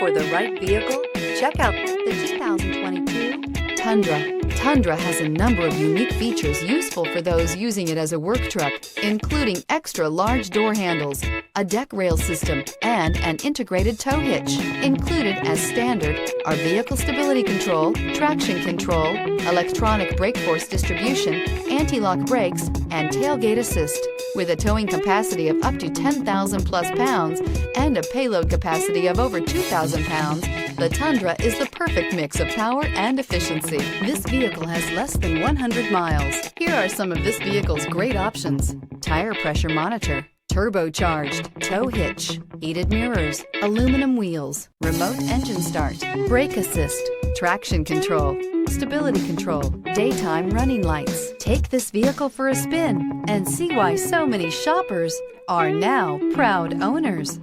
for the right vehicle? Check out the 2022 Tundra. Tundra has a number of unique features useful for those using it as a work truck, including extra large door handles, a deck rail system, and an integrated tow hitch. Included as standard are vehicle stability control, traction control, electronic brake force distribution, anti-lock brakes, and tailgate assist. With a towing capacity of up to 10,000 plus pounds and a payload capacity of over 2,000 pounds, the Tundra is the perfect mix of power and efficiency. This vehicle has less than 100 miles. Here are some of this vehicle's great options: tire pressure monitor, turbocharged, tow hitch, heated mirrors, aluminum wheels, remote engine start, brake assist, traction control, stability control, daytime running lights. Take this vehicle for a spin and see why so many shoppers are now proud owners.